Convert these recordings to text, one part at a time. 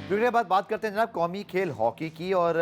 Break के बाद बात करते हैं जनाब कौमी खेल हॉकी की। और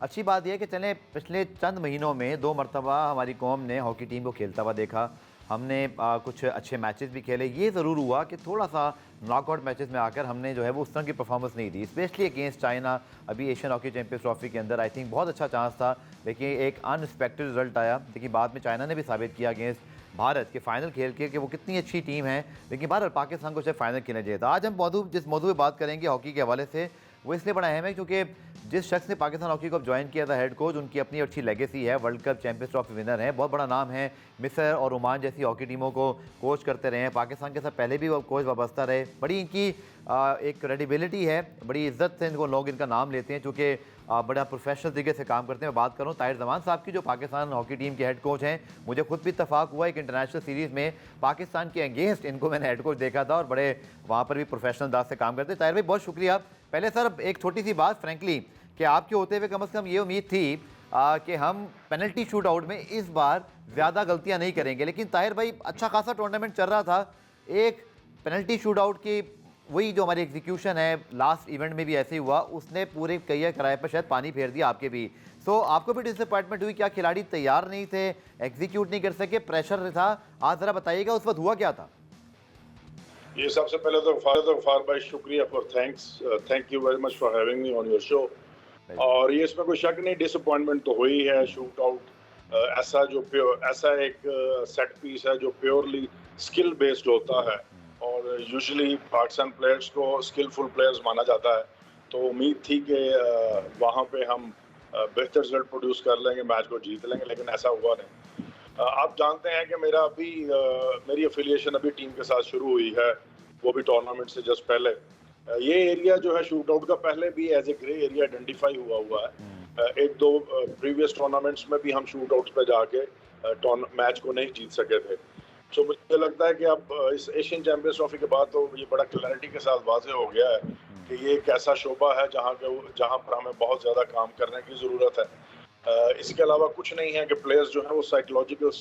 अच्छी बात यह है कि चलें पिछले चंद महीनों में 2 मरतबा हमारी कौम ने हॉकी टीम को खेलता हुआ देखा। हमने कुछ अच्छे मैचेस भी खेले। ये ज़रूर हुआ कि थोड़ा सा नॉकआउट मैचेस में आकर हमने जो है वो उस तरह की परफॉर्मेंस नहीं दी, स्पेशली अगेंस्ट चाइना। अभी एशियन हॉकी चैंपियंस ट्रॉफी के अंदर आई थिंक बहुत अच्छा चांस था, लेकिन एक अनएक्सपेक्टेड रिजल्ट आया। लेकिन बाद में चाइना ने भी साबित किया अगेंस्ट भारत के फाइनल खेल के कि वो कितनी अच्छी टीम है। लेकिन भारत पाकिस्तान को शायद फाइनल खेलना चाहिए था। आज हम जिस मौजूद पर बात करेंगे हॉकी के हवाले से, वो इसलिए बड़ा अहम है क्योंकि जिस शख्स ने पाकिस्तान हॉकी को ज्वाइन किया था हेड कोच, उनकी अपनी अच्छी लेगेसी है। World cup champions trophy winner है, बहुत बड़ा नाम है। मिस्र और ओमान जैसी हॉकी टीमों को कोच करते रहे हैं। पाकिस्तान के साथ पहले भी वो कोच वाबस्ता रहे। बड़ी इनकी एक क्रेडिबिलिटी है, बड़ी इज्जत से इनको लोग इनका नाम लेते हैं क्योंकि बड़ा प्रोफेशनल तरीके से काम करते हैं। मैं बात करूँ ताहिर जमान साहब की, जो पाकिस्तान हॉकी टीम के हेड कोच हैं। मुझे खुद भी इत्तफाक हुआ एक इंटरनेशनल सीरीज़ में पाकिस्तान के अगेंस्ट इनको मैंने हेड कोच देखा था और बड़े वहाँ पर भी प्रोफेशनल अंदाज से काम करते हैं। ताहिर भाई बहुत शुक्रिया। पहले सर एक छोटी सी बात फ्रेंकली कि आपके होते हुए कम से कम ये उम्मीद थी कि हम पेनल्टी शूट आउट में इस बार ज़्यादा गलतियां नहीं करेंगे, लेकिन ताहिर भाई अच्छा खासा टूर्नामेंट चल रहा था। एक पेनल्टी शूट आउट की वही जो हमारी एग्जीक्यूशन है लास्ट इवेंट में भी ऐसे ही हुआ, उसने पूरे कई किराए पर शायद पानी फेर दिया आपके भी। सो आपको भी डिसअपॉइंटमेंट हुई? क्या खिलाड़ी तैयार नहीं थे, एग्जीक्यूट नहीं कर सके, प्रेशर था? आज ज़रा बताइएगा उस वक्त हुआ क्या था। ये सबसे पहले तो गफ्फार भाई शुक्रिया for thank you very much for having me on your show. और ये इसमें कोई शक नहीं, डिसअपॉइंटमेंट तो हुई है। शूट आउट ऐसा एक सेट पीस है जो प्योरली स्किल बेस्ड होता है और यूजुअली पाकिस्तान प्लेयर्स को स्किलफुल प्लेयर्स माना जाता है। तो उम्मीद थी कि वहाँ पे हम बेहतर रिजल्ट प्रोड्यूस कर लेंगे, मैच को जीत लेंगे, लेकिन ऐसा हुआ नहीं। आप जानते हैं कि मेरी अफिलिएशन अभी टीम के साथ शुरू हुई है, वो भी टूर्नामेंट से जस्ट पहले। ये एरिया जो है शूट आउट का पहले भी as a grey area identify हुआ है। एक दो प्रीवियस टूर्नामेंट्स में भी हम शूट आउट्स पे जाके मैच को नहीं जीत सके थे। तो मुझे लगता है कि अब इस एशियन चैंपियंस ट्रॉफी के बाद तो ये बड़ा क्लैरिटी के साथ वाज़ेह हो गया है कि ये एक ऐसा शोबा है जहाँ पर हमें बहुत ज़्यादा काम करने की ज़रूरत है। इसके अलावा कुछ नहीं है कि प्लेयर्स जो है वो साइकोलॉजिकल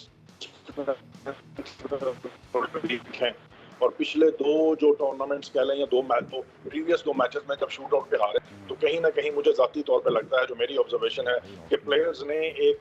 हैं। और पिछले दो जो टूर्नामेंट्स कह लें या प्रीवियस दो मैचेस में जब शूट आउट पे हारे, तो कहीं ना कहीं मुझे जाती तौर पे लगता है, जो मेरी ऑब्जर्वेशन है, कि प्लेयर्स ने एक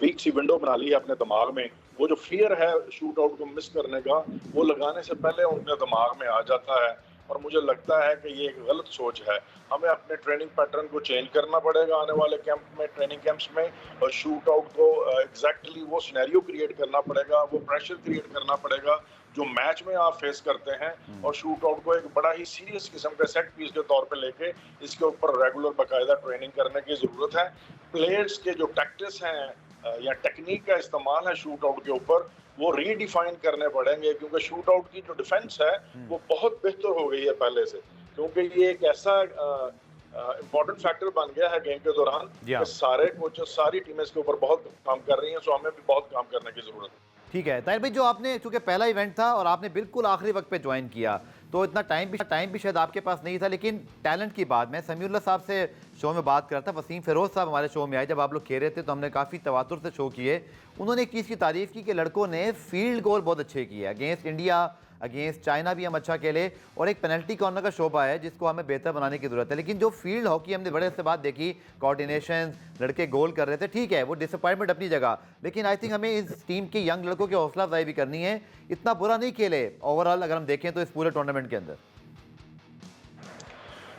वीक सी विंडो बना ली है अपने दिमाग में। वो जो फियर है शूट आउट को मिस करने का, वो लगाने से पहले उनके दिमाग में आ जाता है। और मुझे लगता है कि ये एक गलत सोच है। हमें अपने ट्रेनिंग पैटर्न को चेंज करना पड़ेगा आने वाले ट्रेनिंग कैंप्स में, और शूट आउट को एग्जैक्टली वो सिनेरियो क्रिएट करना पड़ेगा, वो प्रेशर क्रिएट करना पड़ेगा जो मैच में आप फेस करते हैं। और शूट आउट को एक बड़ा ही सीरियस किस्म के सेट पीस के तौर पे लेके इसके ऊपर रेगुलर बाकायदा ट्रेनिंग करने की जरूरत है। प्लेयर्स के जो टैक्टिक्स हैं या टेक्निक का इस्तेमाल है शूट आउट के ऊपर, वो रीडिफाइन करने पड़ेंगे, क्योंकि शूट आउट की जो डिफेंस है वो बहुत बेहतर हो गई है पहले से। क्योंकि ये एक ऐसा इम्पोर्टेंट फैक्टर बन गया है गेम के दौरान कि सारे कोचेस, सारी टीमें इसके ऊपर बहुत काम कर रही हैं। सो हमें भी बहुत काम करने की जरूरत है। ठीक है ताहिर भाई, जो आपने चूंकि पहला इवेंट था और आपने बिल्कुल आखिरी वक्त पे ज्वाइन किया, तो इतना टाइम भी शायद आपके पास नहीं था। लेकिन टैलेंट की बात, मैं समीउल्लाह साहब से शो में बात कर रहा था, वसीम फिरोज साहब हमारे शो में आए, जब आप लोग खेल रहे थे तो हमने काफ़ी तवातुर से शो किए। उन्होंने एक चीज़ की तारीफ़ की कि लड़कों ने फील्ड गोल बहुत अच्छे किए अगेंस्ट इंडिया, अगेंस्ट चाइना भी हम अच्छा खेले। और एक पेनल्टी कॉर्नर का शोबा है जिसको हमें बेहतर बनाने की जरूरत है। लेकिन जो फील्ड हॉकी हमने बड़े से बात देखी, कोऑर्डिनेशन, लड़के गोल कर रहे थे, ठीक है वो डिसअपॉइंटमेंट अपनी जगह, लेकिन आई थिंक हमें इस टीम के यंग लड़कों की हौसला अफजाई भी करनी है। इतना बुरा नहीं खेले ओवरऑल अगर हम देखें तो इस पूरे टूर्नामेंट के अंदर।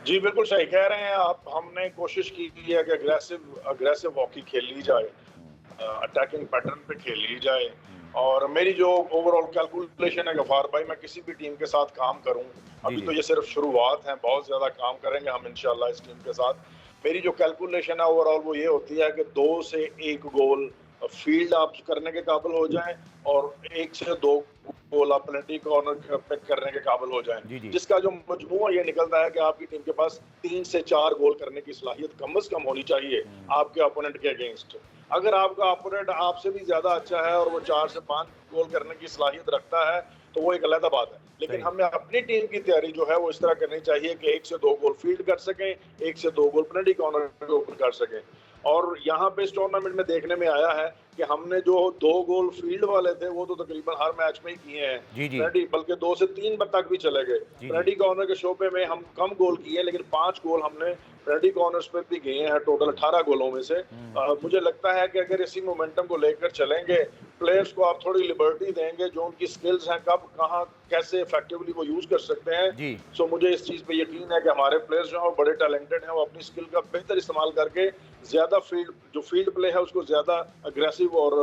जी बिल्कुल सही कह रहे हैं आप। हमने कोशिश की है कि अग्रेसिव हॉकी खेली जाए, अटैकिंग पैटर्न पे खेली जाए। और मेरी जो ओवरऑल कैलकुलेशन है गफार भाई, मैं किसी भी टीम के साथ काम करूं, अभी तो ये सिर्फ शुरुआत है, बहुत ज्यादा काम करेंगे हम इंशाल्लाह इस टीम के साथ। मेरी जो कैलकुलेशन है ओवरऑल वो ये होती है कि 2 से 1 गोल फील्ड आप करने के काबिल हो जाएं और 1 से 2 गोल आप पेनल्टी कॉर्नर पे करने के काबिल हो जाएं। जिसका जो मजमूआ ये निकलता है कि आपकी टीम के पास 3 से 4 गोल करने की सलाहियत कम से कम होनी चाहिए आपके ओपोनेंट के अगेंस्ट। अगर आपका ओपोनेंट आपसे भी ज्यादा अच्छा है और वो 4 से 5 गोल करने की सलाहियत रखता है तो वो एक अलग बात है। लेकिन हमें अपनी टीम की तैयारी जो है वो इस तरह करनी चाहिए कि 1 से 2 गोल फील्ड कर सकें, 1 से 2 गोल पेनल्टी कॉर्नर के ऊपर कर सकें। और यहाँ पे इस टूर्नामेंट में देखने में आया है कि हमने जो 2 गोल फील्ड वाले थे वो तो तकरीबन हर मैच में ही किए हैं। जी, जी। पेनल्टी बल्कि 2 से 3 तक भी चले गए। जी, जी। पेनल्टी कॉर्नर के शोबे में हम कम गोल किए, लेकिन 5 गोल हमने पेनल्टी कॉर्नर्स पे भी किए हैं, टोटल 18 गोलों में से। मुझे लगता है कि अगर इसी मोमेंटम को लेकर चलेंगे, प्लेयर्स को आप थोड़ी लिबर्टी देंगे, जो उनकी स्किल्स हैं कब कहाँ कैसे इफेक्टिवली वो यूज कर सकते हैं। जी। सो मुझे इस चीज पे यकीन है कि हमारे प्लेयर्स जो हैं वो बड़े टैलेंटेड हैं, वो अपनी स्किल का बेहतर इस्तेमाल करके ज्यादा फील्ड प्ले है उसको ज्यादा अग्रेसिव और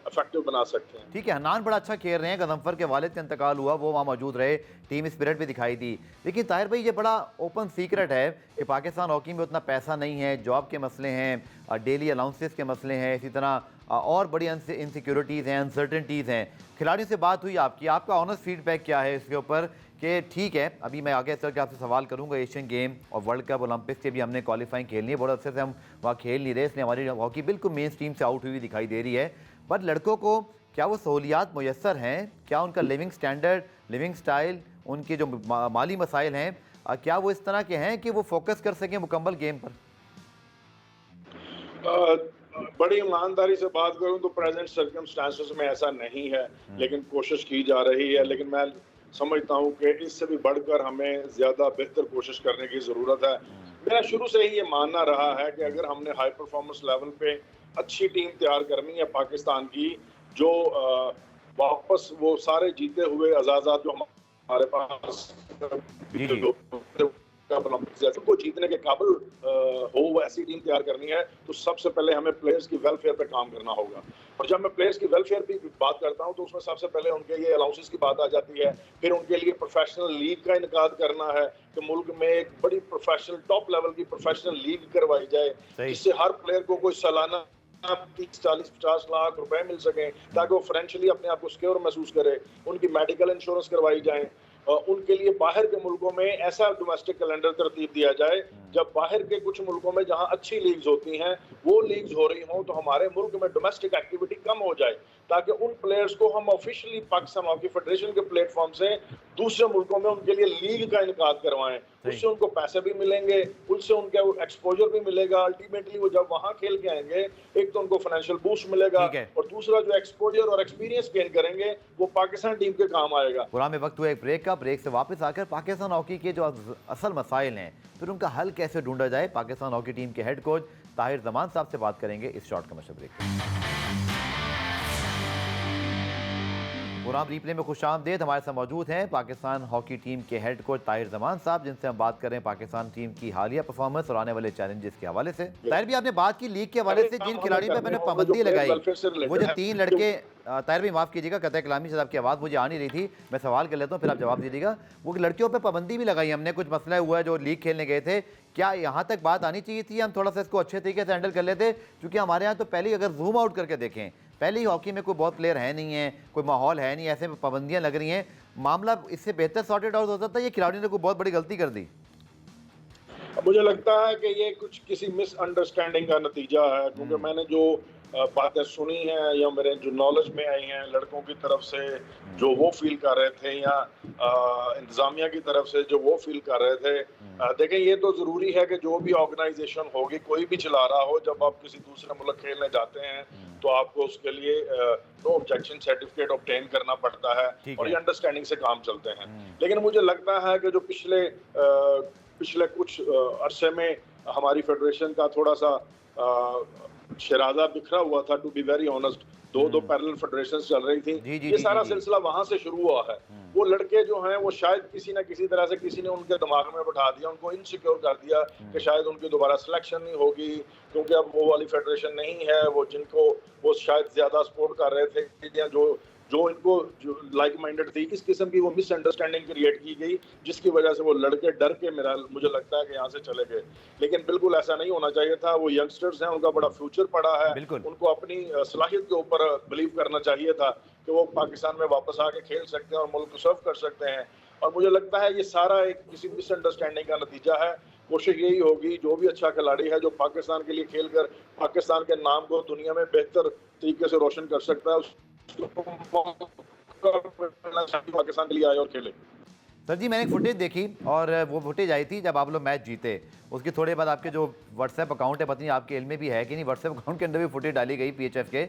इफेक्टिव बना सकते हैं। ठीक है, हनान बड़ा अच्छा खेल रहे हैं। गजनफर के वालिद का इंतकाल हुआ, वो वहाँ मौजूद रहे, टीम स्पिरिट भी दिखाई दी। लेकिन ताहिर भाई, ये बड़ा ओपन सीक्रेट है कि पाकिस्तान हॉकी में उतना पैसा नहीं है, जॉब के मसले हैं, डेली अलाउंसेस के मसले हैं, इसी तरह और बड़ी इनसिक्योरिटीज़ हैं, अनसर्टनटीज़ हैं। खिलाड़ियों से बात हुई आपकी, आपका ऑनेस्ट फीडबैक क्या है इसके ऊपर कि ठीक है, अभी मैं आगे चल के आपसे सवाल करूंगा, एशियन गेम और वर्ल्ड कप ओलंपिक्स के भी हमने क्वालिफाइंग खेलनी है, बहुत अच्छे से हम वहाँ खेल नहीं रहे, इसलिए हमारी हॉकी बिल्कुल मेन स्ट्रीम से आउट हुई दिखाई दे रही है। बट लड़कों को क्या वो सहूलियात मुयस्सर हैं? क्या उनका लिविंग स्टैंडर्ड, लिविंग स्टाइल, उनके जो माली मसाइल हैं, क्या वो इस तरह के हैं कि वो फोकस कर सकें मुकम्मल गेम पर? बड़ी ईमानदारी से बात करूं तो प्रेजेंट सर्कमस्टांसेस में ऐसा नहीं है, लेकिन कोशिश की जा रही है। लेकिन मैं समझता हूं कि इससे भी बढ़कर हमें ज्यादा बेहतर कोशिश करने की जरूरत है। मेरा शुरू से ही ये मानना रहा है कि अगर हमने हाई परफॉर्मेंस लेवल पे अच्छी टीम तैयार करनी है पाकिस्तान की, जो वापस वो सारे जीते हुए अजाजात जो हमारे पास जी, जी। को जीतने के काबिल हो, वो ऐसी टीम तैयार करनी है, तो सबसे पहले हमें प्लेयर्स की वेलफेयर पे काम करना होगा। और जब मैं प्लेयर्स की वेलफेयर की बात करता हूं तो उसमें सबसे पहले उनके ये अलाउंसेस की बात आ जाती है। फिर उनके लिए प्रोफेशनल लीग का इनकाद करना है कि मुल्क में एक बड़ी प्रोफेशनल टॉप लेवल की प्रोफेशनल लीग करवाई जाए, जिससे हर प्लेयर को कोई सालाना 30, 40, 50 लाख रुपए मिल सके, ताकि वो फाइनेंशियली अपने आप को सिक्योर महसूस करे। उनकी मेडिकल इंश्योरेंस करवाई जाए। उनके लिए बाहर के मुल्कों में ऐसा डोमेस्टिक कैलेंडर तरतीब दिया जाए, जब बाहर के कुछ मुल्कों में जहां अच्छी लीग्स होती हैं, वो लीग्स हो रही हों, तो हमारे मुल्क में डोमेस्टिक एक्टिविटी कम हो जाए, ताकि उन प्लेयर्स को हम ऑफिशियली पाकिस्तान हॉकी फेडरेशन के प्लेटफॉर्म से दूसरे मुल्कों में उनके लिए लीग का इनकाद करवाएं। उससे उनको पैसे भी मिलेंगे, उससे उनका एक्सपोजर भी मिलेगा। अल्टीमेटली वो जब वहां खेल के आएंगे, एक तो उनको फाइनेंशियल बूस्ट मिलेगा, और दूसरा जो एक्सपोजर और एक्सपीरियंस गेन करेंगे वो पाकिस्तान टीम के काम आएगा। गुलाम, वक्त हुआ एक ब्रेक का। ब्रेक से वापस आकर पाकिस्तान हॉकी के जो असल मसाइल हैं, फिर उनका हल कैसे ढूंढा जाए, पाकिस्तान हॉकी टीम के हेड कोच ताहिर जमान साहब से बात करेंगे इस short commercial break. Program replay में खुशामदीद। हमारे साथ मौजूद हैं पाकिस्तान हॉकी टीम के हेड कोच ताहिर जमान साहब, जिनसे हम बात कर रहे हैं पाकिस्तान टीम की हालिया परफॉर्मेंस और आने वाले चैलेंजेस के हवाले से। ताहिर भी, आपने बात की लीग के हवाले से, जिन खिलाड़ियों पर मैंने पाबंदी लगाई, वो जो 3 लड़के, ताहिर भी माफ़ कीजिएगा, कतई कलामी से आपकी आवाज़ मुझे आ नहीं रही थी, मैं सवाल कर लेता हूँ फिर आप जवाब दीजिएगा। वो लड़कियों पर पाबंदी भी लगाई हमने, कुछ मसला हुआ है जो लीग खेलने गए थे, क्या यहाँ तक बात आनी चाहिए थी? हम थोड़ा सा इसको अच्छे तरीके से हैंडल कर लेते, क्योंकि हमारे यहाँ तो पहले अगर जूम आउट करके देखें, पहले ही हॉकी में कोई बहुत प्लेयर है नहीं है, कोई माहौल है नहीं, ऐसे में पाबंदियां लग रही हैं, मामला इससे बेहतर सॉर्टेड आउट होता था। ये खिलाड़ियों ने कोई बहुत बड़ी गलती कर दी। मुझे लगता है कि ये कुछ किसी मिसअंडरस्टैंडिंग का नतीजा है, क्योंकि मैंने जो बातें सुनी हैं या मेरे जो नॉलेज में आई हैं लड़कों की तरफ से, जो वो फील कर रहे थे, या इंतजामिया की तरफ से जो वो फील कर रहे थे। देखें, ये तो ज़रूरी है कि जो भी ऑर्गेनाइजेशन होगी, कोई भी चला रहा हो, जब आप किसी दूसरे मुल्क खेलने जाते हैं तो आपको उसके लिए नो ऑब्जेक्शन सर्टिफिकेट ऑब्टेन करना पड़ता है, और ये अंडरस्टैंडिंग से काम चलते हैं। लेकिन मुझे लगता है कि जो पिछले कुछ अरसे में हमारी फेडरेशन का थोड़ा सा शराजा बिखरा हुआ था, टू बी वेरी ऑनेस्ट। दो पैरेलल फेडरेशंस चल रही थी। ये सारा सिलसिला वहां से शुरू हुआ है। वो लड़के जो हैं वो शायद किसी ना किसी तरह से किसी ने उनके दिमाग में बैठा दिया, उनको इनसिक्योर कर दिया कि शायद उनकी दोबारा सिलेक्शन नहीं होगी, क्योंकि अब वो वाली फेडरेशन नहीं है, वो जिनको वो शायद ज्यादा सपोर्ट कर रहे थे, या जो इनको जो लाइक माइंडेड थी। इस किस्म की वो मिसअंडरस्टैंडिंग क्रिएट की गई, जिसकी वजह से वो लड़के डर के मुझे लगता है कि यहाँ से चले गए। लेकिन बिल्कुल ऐसा नहीं होना चाहिए था। वो यंगस्टर्स हैं, उनका बड़ा फ्यूचर पड़ा है, उनको अपनी सलाहियत के ऊपर बिलीव करना चाहिए था कि वो पाकिस्तान में वापस आके खेल सकते हैं और मुल्क को सर्व कर सकते हैं। और मुझे लगता है ये सारा एक किसी मिसअंडरस्टैंडिंग का नतीजा है। कोशिश यही होगी, जो भी अच्छा खिलाड़ी है जो पाकिस्तान के लिए खेलकर पाकिस्तान के नाम को दुनिया में बेहतर तरीके से रोशन कर सकता है, पाकिस्तान के लिए आए और खेले। सर जी, मैंने एक फुटेज देखी और वो फुटेज आई थी जब आप लोग मैच जीते। उसके थोड़े बाद आपके जो व्हाट्सएप अकाउंट है, पता नहीं आपके इल्म में भी है कि नहीं, व्हाट्सएप अकाउंट के अंदर भी फुटेज डाली गई पीएचएफ के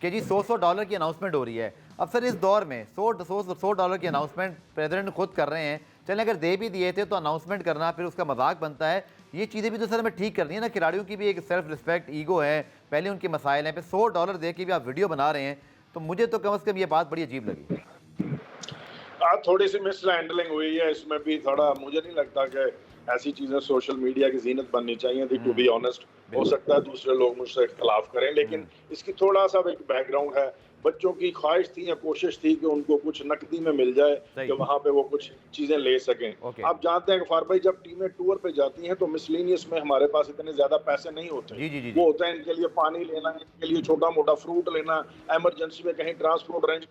कि जी $100 की अनाउंसमेंट हो रही है। अब सर इस दौर में $100 की अनाउंसमेंट प्रेसिडेंट खुद कर रहे हैं। चलें अगर दे भी दिए थे तो अनाउंसमेंट करना फिर उसका मजाक बनता है। ये चीज़ें भी तो सर हमें ठीक करनी है ना, खिलाड़ियों की भी एक सेल्फ रिस्पेक्ट, ईगो है, पहले उनके मसाइल हैं, फिर $100 दे के भी आप वीडियो बना रहे हैं। तो मुझे तो कम से कम ये बात बड़ी अजीब लगी। आज थोड़ी सी मिस हैंडलिंग हुई है इसमें भी थोड़ा, मुझे नहीं लगता कि ऐसी चीजें सोशल मीडिया की जीनत बननी चाहिए थी, टू बी ऑनेस्ट। हो सकता है दूसरे लोग मुझसे इख्तलाफ करें, लेकिन इसकी थोड़ा सा एक बैकग्राउंड है। बच्चों की ख्वाहिश थी या कोशिश थी कि उनको कुछ नकदी में मिल जाए कि वहां पे वो कुछ चीजें ले सकें। आप जानते हैं गफार भाई, जब टीमें टूर पे जाती हैं तो मिसलेनियस में हमारे पास इतने ज्यादा पैसे नहीं होते। जी। वो होता है इनके लिए पानी लेना, इनके लिए छोटा मोटा फ्रूट लेना, इमरजेंसी में कहीं ट्रांसपोर्ट अरेंज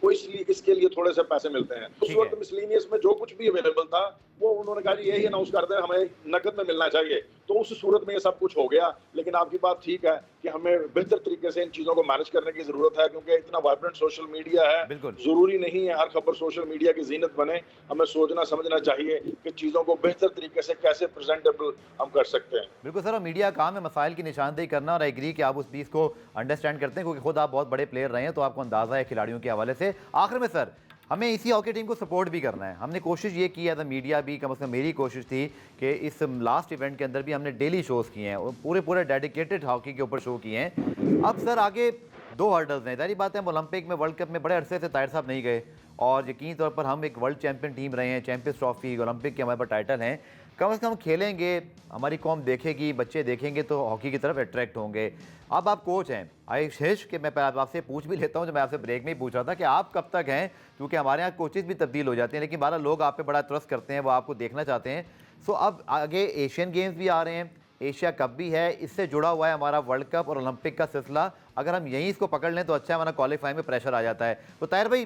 वो, इसलिए इसके लिए थोड़े से पैसे मिलते हैं। उस वक्त मिसलेनियस में जो कुछ भी अवेलेबल था वो उन्होंने कहा यही अनाउंस कर दें, हमें नकद में मिलना चाहिए। तो उस सूरत में ये सब कुछ हो गया। लेकिन आपकी बात ठीक है कि हमें बेहतर तरीके से इन चीजों को मैनेज करने की जरूरत है, क्योंकि इतना वाइब्रेंट सोशल मीडिया है। जरूरी नहीं है हर खबर सोशल मीडिया की जीनत बने। हमें सोचना समझना चाहिए कि चीजों को बेहतर तरीके से कैसे प्रेजेंटेबल हम कर सकते हैं। बिल्कुल सर, मीडिया काम है मसाइल की निशानदेही करना, और एग्री कि आप उस चीज़ को अंडरस्टैंड करते हैं क्योंकि खुद आप बहुत बड़े प्लेयर रहे हैं, तो आपको अंदाजा है खिलाड़ियों के हवाले से। आखिर में सर, हमें इसी हॉकी टीम को सपोर्ट भी करना है। हमने कोशिश ये की एज अ मीडिया भी, कम से कम मेरी कोशिश थी कि इस लास्ट इवेंट के अंदर भी हमने डेली शोज़ किए हैं, पूरे डेडिकेटेड हॉकी के ऊपर शो किए हैं। अब सर आगे 2 हर्डल्स हैं। जाहिर बात है हम ओलंपिक में, वर्ल्ड कप में बड़े अरसे से ताहिर साहब नहीं गए, और यकीनी तौर पर हम एक वर्ल्ड चैंपियन टीम रहे हैं, चैंपियंस ट्रॉफी, ओलंपिक के हमारे पास टाइटल हैं। कम से कम खेलेंगे, हमारी कौम देखेगी, बच्चे देखेंगे तो हॉकी की तरफ अट्रैक्ट होंगे। अब आप कोच हैं, आई शेष कि मैं आपसे पूछ भी लेता हूं, जो मैं आपसे ब्रेक में ही पूछ रहा था कि आप कब तक हैं, क्योंकि हमारे यहाँ कोचेज़ भी तब्दील हो जाते हैं, लेकिन 12 लोग आप पे बड़ा ट्रस्ट करते हैं, वो आपको देखना चाहते हैं। सो अब आगे एशियन गेम्स भी आ रहे हैं, एशिया कप भी है, इससे जुड़ा हुआ है हमारा वर्ल्ड कप और ओलंपिक का सिलसिला। अगर हम यहीं इसको पकड़ लें तो अच्छा है, हमारा क्वालिफाई में प्रेशर आ जाता है। तो ताहिर भाई,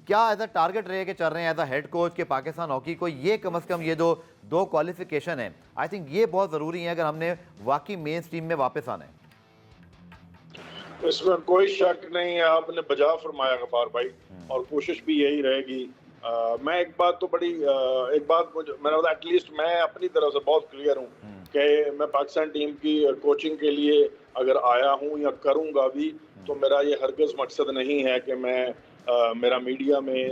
क्या एज अ टारगेट रहे के चल रहे हैं एज अ हेड कोच के पाकिस्तान हॉकी को, ये कम से कम ये दो क्वालिफिकेशन है, आई थिंक ये बहुत ज़रूरी है अगर हमने वाकई मेन स्ट्रीम में वापस आना है। इसमें कोई शक नहीं है, आपने बजा फरमाया गफार भाई, और कोशिश भी यही रहेगी। मैं एक बात मुझे मैंने एटलीस्ट मैं अपनी तरफ से बहुत क्लियर हूँ कि मैं पाकिस्तान टीम की कोचिंग के लिए अगर आया हूँ या करूँगा भी, तो मेरा ये हरगिज़ मकसद नहीं है कि मैं मेरा मीडिया में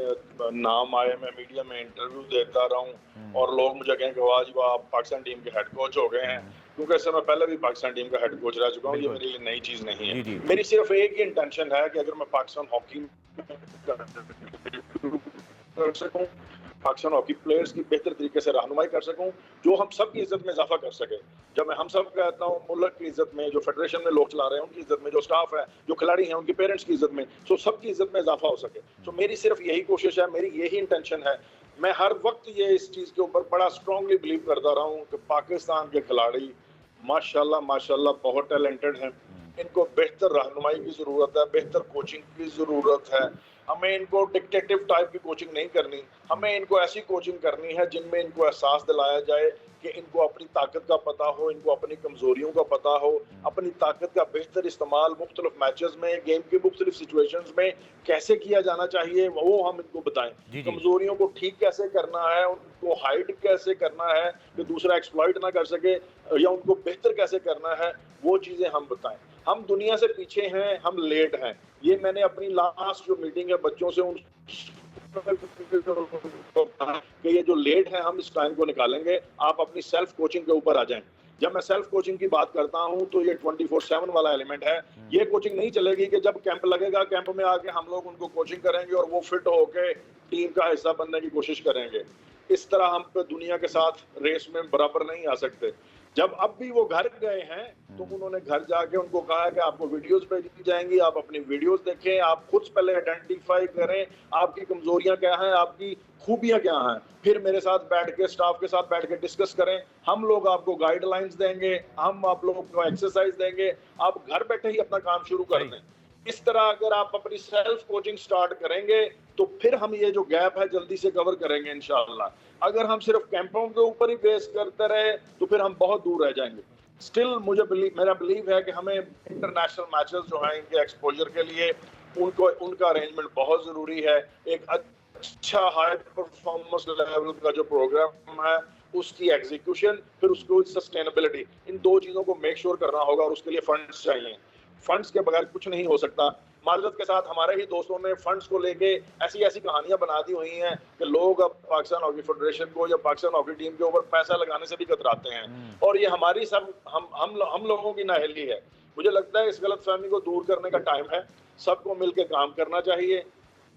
नाम आए, मैं मीडिया में इंटरव्यू देता रहूं और लोग मुझे कहें कि वाह जी वाह, आप पाकिस्तान टीम के हेड कोच हो गए हैं। क्योंकि इससे मैं पहले भी पाकिस्तान टीम का हेड कोच रह चुका हूँ, ये मेरे लिए नई चीज़ नहीं है। मेरी सिर्फ एक ही इंटेंशन है कि अगर मैं पाकिस्तान हॉकी कर सकूं, पाकिस्तान हॉकी प्लेयर्स की बेहतर तरीके से रहनुमाई कर सकूं, जो हम सब की इज्जत में इजाफा कर सके। जब मैं हम सब कहता हूँ, मुल्क की इज्जत में, जो फेडरेशन में लोग चला रहे हैं उनकी इज्जत में, जो स्टाफ है, जो खिलाड़ी हैं उनके पेरेंट्स की इज्जत में, सो सबकी इज्जत में इजाफा हो सके। तो मेरी सिर्फ यही कोशिश है, मेरी यही इंटेंशन है। मैं हर वक्त ये इस चीज़ के ऊपर बड़ा स्ट्रांगली बिलीव करता रहा हूँ कि पाकिस्तान के खिलाड़ी माशाल्लाह बहुत टैलेंटेड हैं। इनको बेहतर रहनुमाई की ज़रूरत है, बेहतर कोचिंग की ज़रूरत है। हमें इनको डिक्टेटिव टाइप की कोचिंग नहीं करनी, हमें इनको ऐसी कोचिंग करनी है जिनमें इनको एहसास दिलाया जाए कि इनको अपनी ताकत का पता हो, इनको अपनी कमजोरियों का पता हो, अपनी ताकत का बेहतर इस्तेमाल मुख्तलिफ मैचेस में, गेम की मुख्तलिफ सिचुएशंस में कैसे किया जाना चाहिए, वो हम इनको बताएं। कमजोरियों को ठीक कैसे करना है, उनको हाइड कैसे करना है कि दूसरा एक्सप्लॉइट ना कर सके, या उनको बेहतर कैसे करना है, वो चीजें हम बताएं। हम दुनिया से पीछे हैं, हम लेट हैं। ये मैंने अपनी लास्ट जो मीटिंग है बच्चों से उन कि ये जो लेट है हम इस टाइम को निकालेंगे, आप अपनी सेल्फ कोचिंग के ऊपर आ जाएं। जब मैं सेल्फ कोचिंग की बात करता हूं तो ये 24/7 वाला एलिमेंट है। ये कोचिंग नहीं चलेगी कि जब कैंप लगेगा, कैंप में आके हम लोग उनको कोचिंग करेंगे और वो फिट होके टीम का हिस्सा बनने की कोशिश करेंगे। इस तरह हम दुनिया के साथ रेस में बराबर नहीं आ सकते। जब अब भी वो घर गए हैं तो उन्होंने घर जाके उनको कहा है कि आपको वीडियोस भेजी जाएंगी, आप अपनी वीडियोस देखें, आप खुद पहले आइडेंटिफाई करें आपकी कमजोरियां क्या हैं, आपकी खूबियां क्या हैं, फिर मेरे साथ बैठ के, स्टाफ के साथ बैठ के डिस्कस करें। हम लोग आपको गाइडलाइंस देंगे, हम आप लोगों को एक्सरसाइज देंगे, आप घर बैठे ही अपना काम शुरू कर दें। इस तरह अगर आप अपनी सेल्फ कोचिंग स्टार्ट करेंगे तो फिर हम ये जो गैप है जल्दी से कवर करेंगे इंशाअल्लाह। अगर हम सिर्फ कैंपों के ऊपर ही बेस करते रहे तो फिर हम बहुत दूर रह जाएंगे। स्टिल मेरा बिलीव है कि हमें इंटरनेशनल मैचेस जो हैं इनके एक्सपोजर के लिए उनको उनका अरेंजमेंट बहुत ज़रूरी है। एक अच्छा हाई परफॉर्मेंस लेवल का जो प्रोग्राम है उसकी एग्जीक्यूशन, फिर उसको सस्टेनेबिलिटी, इन 2 चीज़ों को मेक श्योर करना होगा और उसके लिए फंड्स चाहिए। फंड्स के बगैर कुछ नहीं हो सकता। माजरत के साथ हमारे ही दोस्तों ने फंड्स को लेके ऐसी-ऐसी कहानियां बना दी हुई हैं कि लोग अब पाकिस्तान हॉकी फेडरेशन को या पाकिस्तान हॉकी टीम के ऊपर पैसा लगाने से भी कतराते हैं और ये हमारी सब हम लोगों की नाअहली है। मुझे लगता है इस गलतफहमी को दूर करने का टाइम है। सबको मिलकर काम करना चाहिए।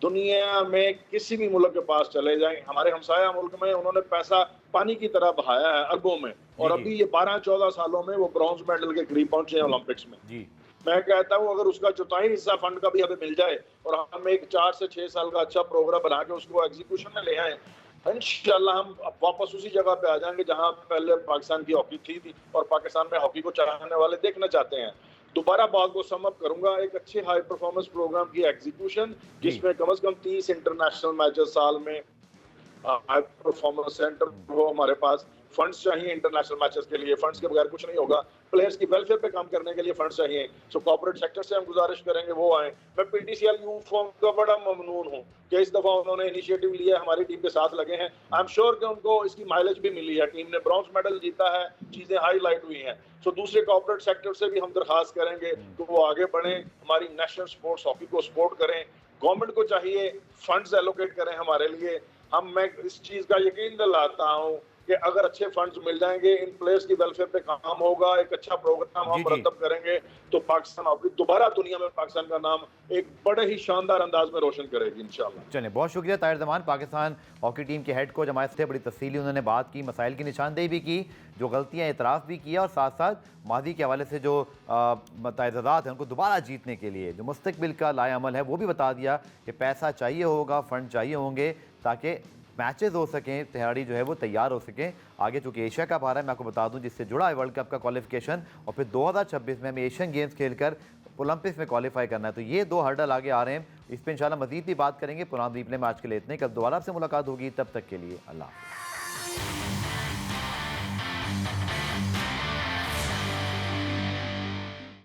दुनिया में किसी भी मुल्क के पास चले जाएं, हमारे हमसाया मुल्क में उन्होंने पैसा पानी की तरह बहाया है अरबों में, और अभी ये 12-14 सालों में वो ब्रॉन्ज मेडल के करीब पहुंचे हैं ओलंपिक्स में। जी मैं कहता हूं अगर उसका चौथाई हिस्सा फंड का भी हमें मिल जाए और हम एक 4 से 6 साल का अच्छा प्रोग्राम बना के उसको एग्जीक्यूशन में ले आए, इंशाल्लाह हम वापस उसी जगह पे आ जाएंगे जहां पहले पाकिस्तान की हॉकी थी और पाकिस्तान में हॉकी को चाहने वाले देखना चाहते हैं। दोबारा बात को समअप करूंगा, एक अच्छे हाई परफॉर्मेंस प्रोग्राम की एग्जीक्यूशन जिसमें कम से कम 30 इंटरनेशनल मैचेस साल में, हाई परफॉर्मेंस सेंटर हो हमारे पास, फंड्स चाहिए इंटरनेशनल मैचेस के लिए, फंड्स के बगैर कुछ नहीं होगा। प्लेयर्स की वेलफेयर पे काम करने के लिए फंड्स चाहिए। सो कॉर्पोरेट सेक्टर से हम गुजारिश करेंगे वो आए। मैं पीटीसीएल यूथ फॉर्म का बड़ा ममनून हूँ कि इस दफा उन्होंने इनिशिएटिव लिया, हमारी टीम के साथ लगे हैं। आई एम श्योर कि उनको इसकी माइलेज भी मिली है, टीम ने ब्रॉन्ज मेडल जीता है, चीजें हाईलाइट हुई हैं। सो दूसरे कॉर्पोरेट सेक्टर से भी हम दरखास्त करेंगे कि वो आगे बढ़े, हमारी नेशनल स्पोर्ट्स हॉकी को सपोर्ट करें। गवर्नमेंट को चाहिए फंड्स एलोकेट करें हमारे लिए। मैं इस चीज का यकीन दिलाता हूं कि अगर अच्छे फंड्स मिल जाएंगे, इन प्लेयर्स की वेलफेयर पे काम होगा, एक अच्छा प्रोग्राम हम मुरतब करेंगे तो पाकिस्तान हॉकी दोबारा दुनिया में पाकिस्तान का नाम एक बड़े ही शानदार अंदाज में रोशन करेगी इंशाल्लाह। चलिए, बहुत शुक्रिया ताहिर जमान। पाकिस्तान हॉकी टीम के हेड कोच हमारे से बड़ी तफसीली उन्होंने बात की, मसाइल की निशानदेही भी की, जो गलतियाँ एतराफ़ भी किया और साथ साथ मादी के हवाले से जो तजादात हैं उनको दोबारा जीतने के लिए जो मुस्तकबिल का लाएअमल है वो भी बता दिया कि पैसा चाहिए होगा, फंड चाहिए होंगे ताकि मैचेस हो सकें, खिलाड़ी जो है वो तैयार हो सकें आगे। चूँकि एशिया कप आ रहा है, मैं आपको बता दूं, जिससे जुड़ा है वर्ल्ड कप का क्वालिफिकेशन, और फिर 2026 में हमें एशियन गेम्स खेलकर ओलंपिक्स में क्वालिफाई करना है। तो ये 2 हर्डल आगे आ रहे हैं, इस पर इंशाल्लाह मजीद भी बात करेंगे। पुराना रिप्ले में आज के लिए इतने, कल दोबारा से मुलाकात होगी, तब तक के लिए अल्लाह हाफ़िज़।